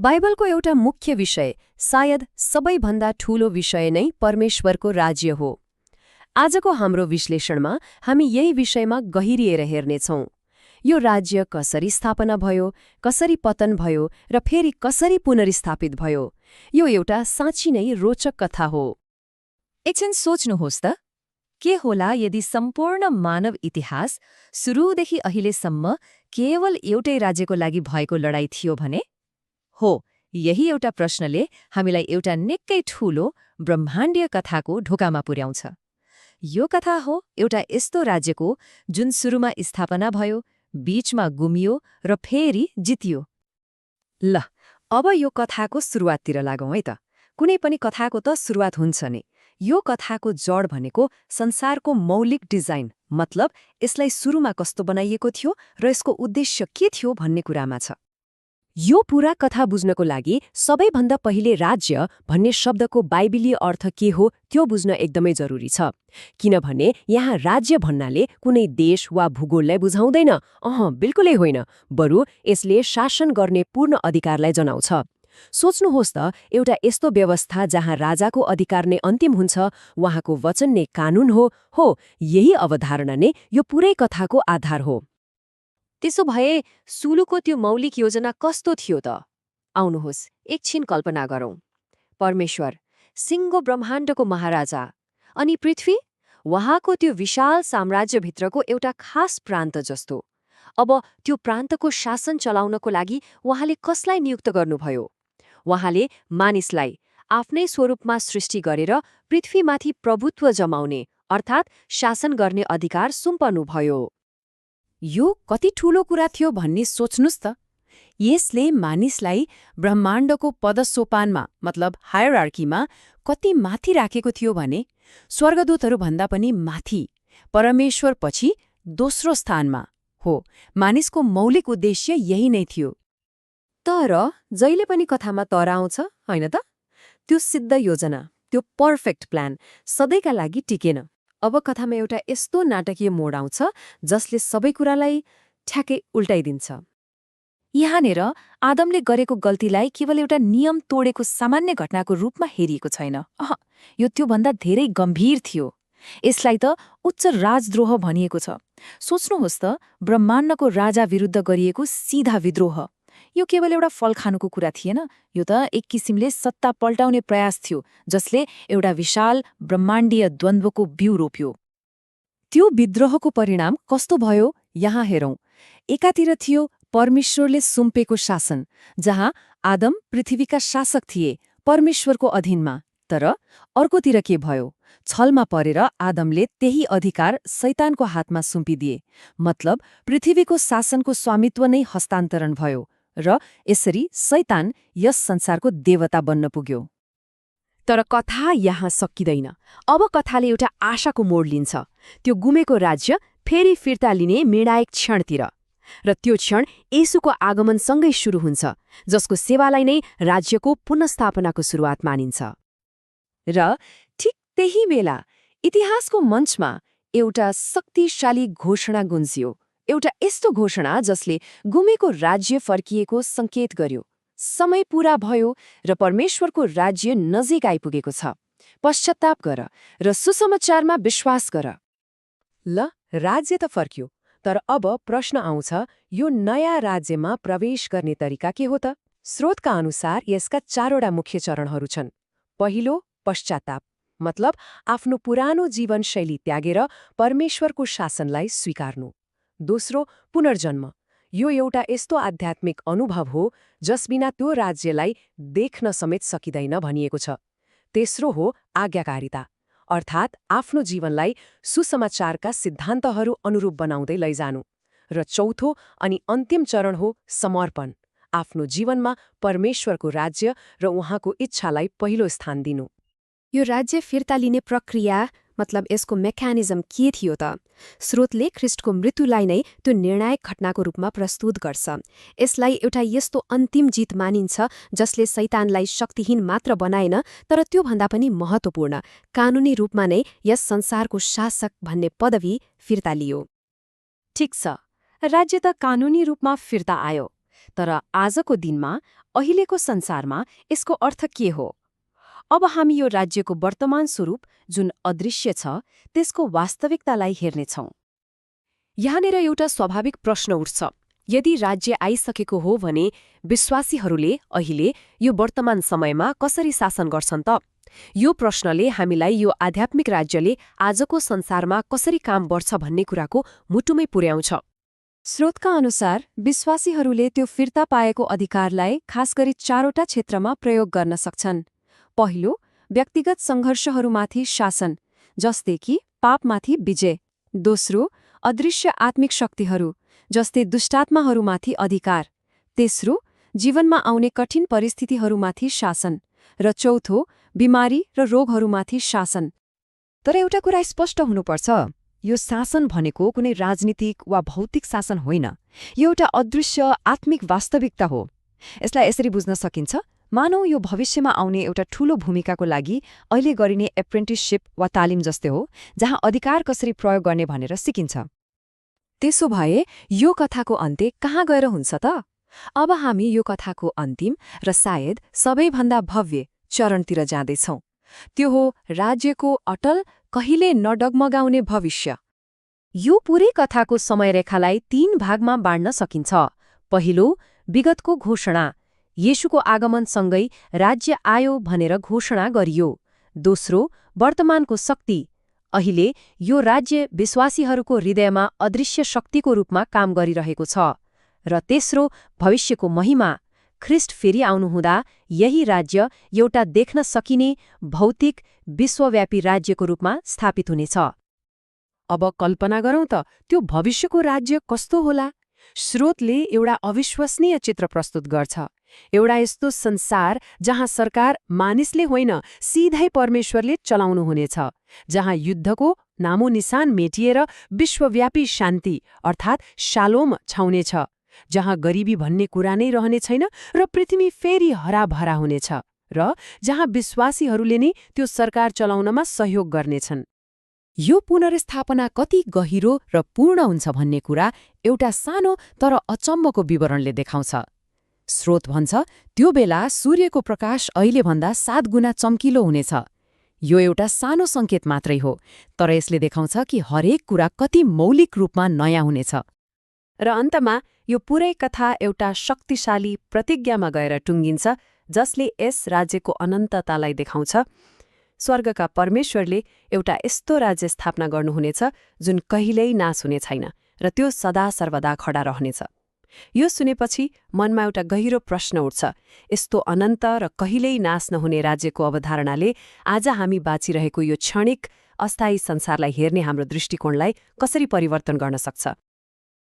बाइबलको एउटा मुख्य विषय, सायद सबैभन्दा ठूलो विषय नै परमेश्वरको राज्य हो। आजको हाम्रो विश्लेषणमा हामी यही विषयमा गहिरिएर हेर्नेछौँ। यो राज्य कसरी स्थापना भयो, कसरी पतन भयो र फेरि कसरी पुनर्स्थापित भयो। यो एउटा साँच्चै नै रोचक कथा हो। एकछिन सोच्नुहोस् त, के होला यदि सम्पूर्ण मानव इतिहास सुरुदेखि अहिलेसम्म केवल एउटै राज्यको लागि भएको लडाईँ थियो भने? हो, यही एउटा प्रश्नले हामीलाई एउटा निकै ठूलो ब्रह्माण्डीय कथाको ढोकामा पुर्याउँछ। यो कथा हो एउटा यस्तो राज्यको जुन सुरुमा स्थापना भयो, बीचमा गुमियो र फेरि जितियो। ल, अब यो कथाको सुरुवाततिर लागौँ है त। कुनै पनि कथाको त सुरुवात हुन्छ नि। यो कथाको जड भनेको संसारको मौलिक डिजाइन, मतलब यसलाई सुरुमा कस्तो बनाइएको थियो र यसको उद्देश्य के थियो भन्ने कुरामा छ। यो पूरा कथा बुझ्नको लागि सबैभन्दा पहिले राज्य भन्ने शब्दको बाइबलीय अर्थ के हो त्यो बुझ्न एकदमै जरुरी छ। किनभने यहाँ राज्य भन्नाले कुनै देश वा भूगोललाई बुझाउँदैन। बिल्कुलै होइन। बरु यसले शासन गर्ने पूर्ण अधिकारलाई जनाउँछ। सोच्नुहोस् त, एउटा यस्तो व्यवस्था जहाँ राजाको अधिकार नै अन्तिम हुन्छ, उहाँको वचन नै कानून हो, यही अवधारणा नै यो पुरै कथाको आधार हो। त्यसो भए सुलुको त्यो मौलिक योजना कस्तो थियो त? आउनुहोस् एकछिन कल्पना गरौँ। परमेश्वर, सिङ्गो ब्रह्माण्डको महाराजा, अनि पृथ्वी उहाँको त्यो विशाल साम्राज्यभित्रको एउटा खास प्रान्त जस्तो। अब त्यो प्रान्तको शासन चलाउनको लागि उहाँले कसलाई नियुक्त गर्नुभयो? उहाँले मानिसलाई आफ्नै स्वरूपमा सृष्टि गरेर पृथ्वीमाथि प्रभुत्व जमाउने अर्थात् शासन गर्ने अधिकार सुम्पनुभयो। यो कति ठूलो कुरा थियो भन्ने सोच्नुस् त। यसले मानिसलाई ब्रह्माण्डको पदसोपानमा मतलब हायरार्कीमा कति माथि राखेको थियो भने स्वर्गदूतहरूभन्दा पनि माथि, परमेश्वरपछि दोस्रो स्थानमा। हो, मानिसको मौलिक उद्देश्य यही नै थियो। तर जहिले पनि कथामा तर आउँछ, होइन त? त्यो सिद्ध योजना, त्यो पर्फेक्ट प्लान सधैँका लागि टिकेन। अब कथामा एउटा यस्तो नाटकीय मोड आउँछ जसले सबै कुरालाई ठ्याक्कै उल्टाइदिन्छ। यहाँनिर आदमले गरेको गल्तीलाई केवल एउटा नियम तोडेको सामान्य घटनाको रूपमा हेरिएको छैन। यो त्योभन्दा धेरै गम्भीर थियो। यसलाई त उच्च राजद्रोह भनिएको छ। सोच्नुहोस् त, ब्रह्माण्डको राजा विरुद्ध गरिएको सीधा विद्रोह। यो केवल एउटा फल खानुको कुरा थिएन, यो त एक किसिमले सत्ता पल्टाउने प्रयास थियो जसले एउटा विशाल ब्रह्माण्डीय द्वन्द्वको बिउ रोप्यो। त्यो विद्रोहको परिणाम कस्तो भयो यहाँ हेरौँ। एकातिर थियो परमेश्वरले सुम्पेको शासन, जहाँ आदम पृथ्वीका शासक थिए, परमेश्वरको अधीनमा। तर अर्कोतिर के भयो? छलमा परेर आदमले त्यही अधिकार शैतानको हातमा सुम्पिदिए। मतलब पृथ्वीको शासनको स्वामित्व नै हस्तान्तरण भयो र यसरी शैतान यस संसारको देवता बन्न पुग्यो। तर कथा यहाँ सकिँदैन। अब कथाले एउटा आशाको मोड लिन्छ। त्यो गुमेको राज्य फेरि फिर्ता लिने निर्णायक क्षणतिर। र त्यो क्षण येशूको आगमनसँगै सुरु हुन्छ, जसको सेवालाई नै राज्यको पुनर्स्थापनाको सुरुवात मानिन्छ। र ठिक त्यही बेला इतिहासको मञ्चमा एउटा शक्तिशाली घोषणा गुन्जियो। एउटा यस्तो घोषणा जसले गुमेको राज्य फर्किएको सङ्केत गर्यो। समय पूरा भयो र परमेश्वरको राज्य नजिक आइपुगेको छ। पश्चाताप गर र सुसमाचारमा विश्वास गर। ल, राज्य त फर्क्यो, तर अब प्रश्न आउँछ, यो नयाँ राज्यमा प्रवेश गर्ने तरिका के हो त? स्रोतका अनुसार यसका 4वटा मुख्य चरणहरू छन्। पहिलो, पश्चाताप, मतलब आफ्नो पुरानो जीवनशैली त्यागेर परमेश्वरको शासनलाई स्वीकार्नु। दोस्रो, पुनर्जन्म। यो एउटा यस्तो आध्यात्मिक अनुभव हो जसबिना त्यो राज्यलाई देख्न समेत सकिँदैन भनिएको छ। तेस्रो हो आज्ञाकारिता, अर्थात् आफ्नो जीवनलाई सुसमाचारका सिद्धान्तहरू अनुरूप बनाउँदै लैजानु। र चौथो अनि अन्तिम चरण हो समर्पण, आफ्नो जीवनमा परमेश्वरको राज्य र उहाँको इच्छालाई पहिलो स्थान दिनु। यो राज्य फिर्ता लिने प्रक्रिया मतलब यसको मेकानिजम के थियो त? स्रोतले ख्रिस्टको मृत्युलाई नै त्यो निर्णायक घटनाको रूपमा प्रस्तुत गर्छ। यसलाई एउटा यस्तो अन्तिम जित मानिन्छ जसले शैतानलाई शक्तिहीन मात्र बनाएन, तर त्योभन्दा पनि महत्त्वपूर्ण, कानुनी रूपमा नै यस संसारको शासक भन्ने पदवी फिर्ता लियो। ठिक छ, राज्य त कानुनी रूपमा फिर्ता आयो, तर आजको दिनमा अहिलेको संसारमा यसको अर्थ के हो? अब हामी यो राज्यको वर्तमान स्वरूप जुन अदृश्य छ त्यसको वास्तविकतालाई हेर्नेछौँ। यहाँनिर एउटा स्वाभाविक प्रश्न उठ्छ। यदि राज्य आइसकेको हो भने विश्वासीहरूले अहिले यो वर्तमान समयमा कसरी शासन गर्छन् त? यो प्रश्नले हामीलाई यो आध्यात्मिक राज्यले आजको संसारमा कसरी काम गर्छ भन्ने कुराको मुटुमै पुर्याउँछ। स्रोतका अनुसार विश्वासीहरूले त्यो फिर्ता पाएको अधिकारलाई खास गरी 4वटा क्षेत्रमा प्रयोग गर्न सक्छन्। पहिलो, व्यक्तिगत सङ्घर्षहरूमाथि शासन, जस्तै कि पापमाथि विजय। दोस्रो, अदृश्य आत्मिक शक्तिहरू, जस्तै दुष्टात्माहरूमाथि अधिकार। तेस्रो, जीवनमा आउने कठिन परिस्थितिहरूमाथि शासन। र चौथो, बिमारी र रोगहरूमाथि शासन। तर एउटा कुरा स्पष्ट हुनुपर्छ, यो शासन भनेको कुनै राजनीतिक वा भौतिक शासन होइन। यो एउटा अदृश्य आत्मिक वास्तविकता हो। यसलाई यसरी बुझ्न सकिन्छ, मानौ यो भविष्यमा आउने एउटा ठूलो भूमिकाको लागि अहिले गरिने एप्रेन्टिसशिप वा तालिम जस्तै हो, जहाँ अधिकार कसरी प्रयोग गर्ने भनेर सिकिन्छ। त्यसो भए यो कथाको अन्त्य कहाँ गएर हुन्छ त? अब हामी यो कथाको अन्तिम र सायद सबैभन्दा भव्य चरणतिर जाँदैछौँ। त्यो हो राज्यको अटल, कहिले नडगमगाउने भविष्य। यो पूरै कथाको समयरेखालाई 3 भागमा बाँड्न सकिन्छ। पहिलो, विगतको घोषणा, येशूको आगमनसँगै राज्य आयो भनेर घोषणा गरियो। दोस्रो, वर्तमानको शक्ति, अहिले यो राज्य विश्वासीहरूको हृदयमा अदृश्य शक्तिको रूपमा काम गरिरहेको छ। र तेस्रो, भविष्यको महिमा, ख्रिस्ट फेरि आउनुहुँदा यही राज्य एउटा देख्न सकिने भौतिक विश्वव्यापी राज्यको रूपमा स्थापित हुनेछ। अब कल्पना गरौँ त त्यो भविष्यको राज्य कस्तो होला? स्रोतले एउटा अविश्वसनीय चित्र प्रस्तुत गर्छ। एउटा यस्तो संसार जहाँ सरकार मानिसले होइन, सिधै परमेश्वरले चलाउनुहुनेछ, जहाँ युद्धको नामो निशान मेटिएर विश्वव्यापी शान्ति अर्थात् शालोम छाउनेछ, जहाँ गरिबी भन्ने कुरा नै रहने छैन र पृथ्वी फेरि हराभरा हुनेछ, र जहाँ विश्वासीहरूले नै त्यो सरकार चलाउनमा सहयोग गर्नेछन्। यो पुनर्स्थापना कति गहिरो र पूर्ण हुन्छ भन्ने कुरा एउटा सानो तर अचम्मको विवरणले देखाउँछ। स्रोत भन्छ, त्यो बेला सूर्यको प्रकाश अहिलेभन्दा 7 गुणा चम्किलो हुनेछ। यो एउटा सानो सङ्केत मात्रै हो, तर यसले देखाउँछ कि हरेक कुरा कति मौलिक रूपमा नयाँ हुनेछ। र अन्तमा यो पुरै कथा एउटा शक्तिशाली प्रतिज्ञामा गएर टुङ्गिन्छ, जसले यस राज्यको अनन्ततालाई देखाउँछ। स्वर्गका परमेश्वरले एउटा यस्तो राज्य स्थापना गर्नुहुनेछ जुन कहिल्यै नाश हुने छैन, र त्यो सदा सर्वदा खडा रहनेछ। यो सुनेपछि मनमा एउटा गहिरो प्रश्न उठ्छ, यस्तो अनन्त र कहिल्यै नाश नहुने राज्यको अवधारणाले आज हामी बाँचिरहेको यो क्षणिक अस्थायी संसारलाई हेर्ने हाम्रो दृष्टिकोणलाई कसरी परिवर्तन गर्न सक्छ?